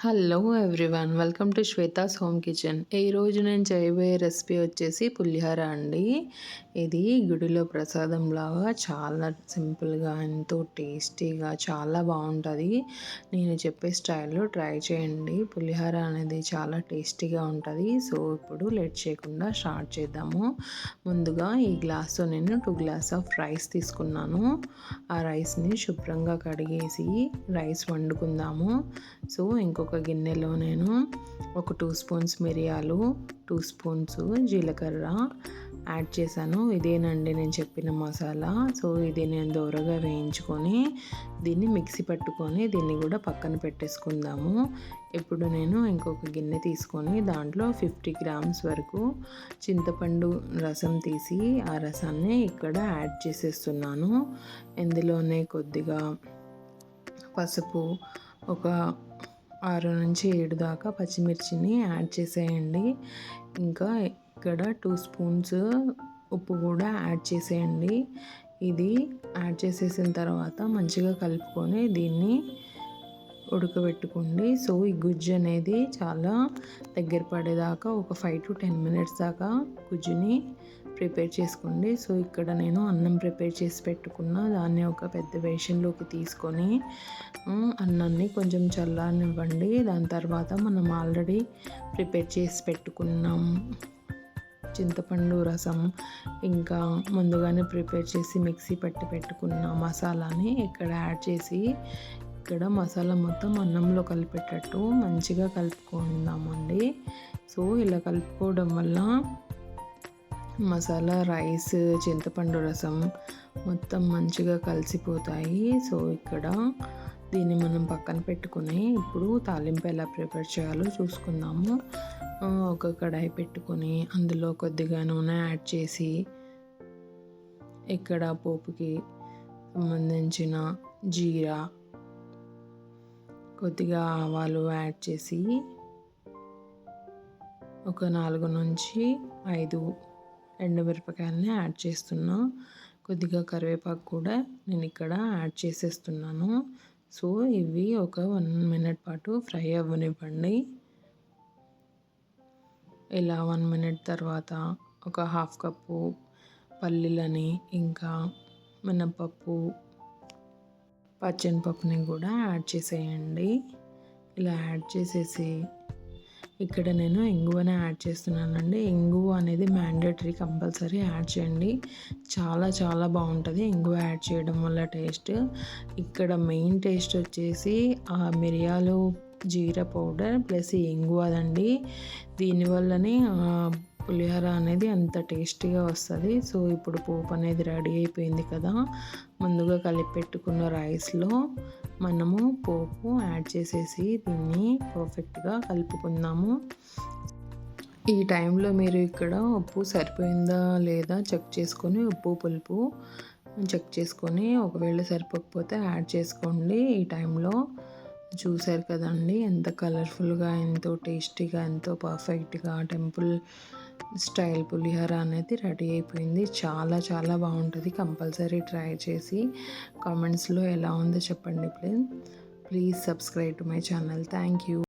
Hello everyone, welcome to Shweta's home kitchen. ఈరోజు నేను చేయబోయే రెసిపీ వచ్చేసి పులిహోర అండి. ఇది గుడిలో ప్రసాదంలాగా చాలా సింపుల్గా, ఎంతో టేస్టీగా, చాలా బాగుంటుంది. నేను చెప్పే స్టైల్లో ట్రై చేయండి. పులిహోర అనేది చాలా టేస్టీగా ఉంటుంది. సో ఇప్పుడు లేట్ చేయకుండా స్టార్ట్ చేద్దాము. ముందుగా ఈ గ్లాస్తో నేను 2 గ్లాస్ ఆఫ్ రైస్ తీసుకున్నాను. ఆ రైస్ని శుభ్రంగా కడిగేసి రైస్ వండుకుందాము. సో ఇంకొక గిన్నెలో నేను ఒక 2 స్పూన్స్ మిరియాలు, 2 స్పూన్స్ జీలకర్ర యాడ్ చేశాను. ఇదేనండి నేను చెప్పిన మసాలా. సో ఇది నేను దోరగా వేయించుకొని దీన్ని మిక్సీ పట్టుకొని దీన్ని కూడా పక్కన పెట్టేసుకుందాము. ఇప్పుడు నేను ఇంకొక గిన్నె తీసుకొని దాంట్లో 50 గ్రామ్స్ వరకు చింతపండు రసం తీసి ఆ రసాన్ని ఇక్కడ యాడ్ చేసేస్తున్నాను. ఇందులోనే కొద్దిగా పసుపు, ఒక 6 నుంచి 7 దాకా పచ్చిమిర్చిని యాడ్ చేసేయండి. ఇంకా ఇక్కడ 2 స్పూన్స్ ఉప్పు కూడా యాడ్ చేసేయండి. ఇది యాడ్ చేసేసిన తర్వాత మంచిగా కలుపుకొని దీన్ని ఉడకబెట్టుకోండి. సో ఈ గుజ్జు అనేది చాలా దగ్గర పడేదాకా ఒక 5 to 10 మినిట్స్ దాకా గుజ్జుని ప్రిపేర్ చేసుకోండి. సో ఇక్కడ నేను అన్నం ప్రిపేర్ చేసి పెట్టుకున్న దాన్ని ఒక పెద్ద బేషన్లోకి తీసుకొని అన్నాన్ని కొంచెం చల్లారనివ్వండి. దాని తర్వాత మనం ఆల్రెడీ ప్రిపేర్ చేసి పెట్టుకున్నాం చింతపండు రసం, ఇంకా ముందుగానే ప్రిపేర్ చేసి మిక్సీ పట్టి పెట్టుకున్న మసాలాని ఇక్కడ యాడ్ చేసి ఇక్కడ మసాలా మొత్తం అన్నంలో కలిపేటట్టు మంచిగా కలుపుకుందామండి. సో ఇలా కలుపుకోవడం వల్ల మసాలా, రైస్, చింతపండు రసం మొత్తం మంచిగా కలిసిపోతాయి. సో ఇక్కడ దీన్ని మనం పక్కన పెట్టుకుని ఇప్పుడు తాలింపు ఎలా ప్రిపేర్ చేయాలో చూసుకుందాము. ఒక కడాయి పెట్టుకొని అందులో కొద్దిగా నూనె యాడ్ చేసి ఇక్కడ పోపుకి సంబంధించిన జీరా, కొద్దిగా ఆవాలు యాడ్ చేసి ఒక 4 నుంచి 5 ఎండుమిరపకాయలని యాడ్ చేస్తున్నా. కొద్దిగా కరివేపాకు కూడా నేను ఇక్కడ యాడ్ చేసేస్తున్నాను. సో ఇవి ఒక 1 మినిట్ పాటు ఫ్రై అవ్వనివ్వండి. ఇలా 1 మినిట్ తర్వాత ఒక 1/2 కప్పు పల్లీలని, ఇంకా మినపప్పు, పచ్చెనపప్పుని కూడా యాడ్ చేసేయండి. ఇలా యాడ్ చేసేసి ఇక్కడ నేను ఇంగువని యాడ్ చేస్తున్నానండి. ఇంగువ అనేది మ్యాండేటరీ, కంపల్సరీ యాడ్ చేయండి. చాలా చాలా బాగుంటుంది ఇంగువ యాడ్ చేయడం వల్ల టేస్ట్. ఇక్కడ మెయిన్ టేస్ట్ వచ్చేసి ఆ మిరియాలు, జీరా పౌడర్ ప్లస్ ఇంగువదండి. దీనివల్లనే పులిహోర అనేది అంత టేస్టీగా వస్తుంది. సో ఇప్పుడు పోపు అనేది రెడీ అయిపోయింది కదా. ముందుగా కలిపి పెట్టుకున్న రైస్లో మనము పోపు యాడ్ చేసేసి దీన్ని పర్ఫెక్ట్గా కలుపుకుందాము. ఈ టైంలో మీరు ఇక్కడ ఉప్పు సరిపోయిందా లేదా చెక్ చేసుకొని, ఉప్పు పులుపు చెక్ చేసుకొని ఒకవేళ సరిపోకపోతే యాడ్ చేసుకోండి. ఈ టైంలో చూసారు కదండి ఎంత కలర్ఫుల్గా, ఎంతో టేస్టీగా, ఎంతో పర్ఫెక్ట్గా టెంపుల్ స్టైల్ పులిహోర అనేది రెడీ అయిపోయింది. చాలా చాలా బాగుంటుంది. కంపల్సరీ ట్రై చేసి కామెంట్స్లో ఎలా ఉందో చెప్పండి. Please subscribe to my channel. Thank you.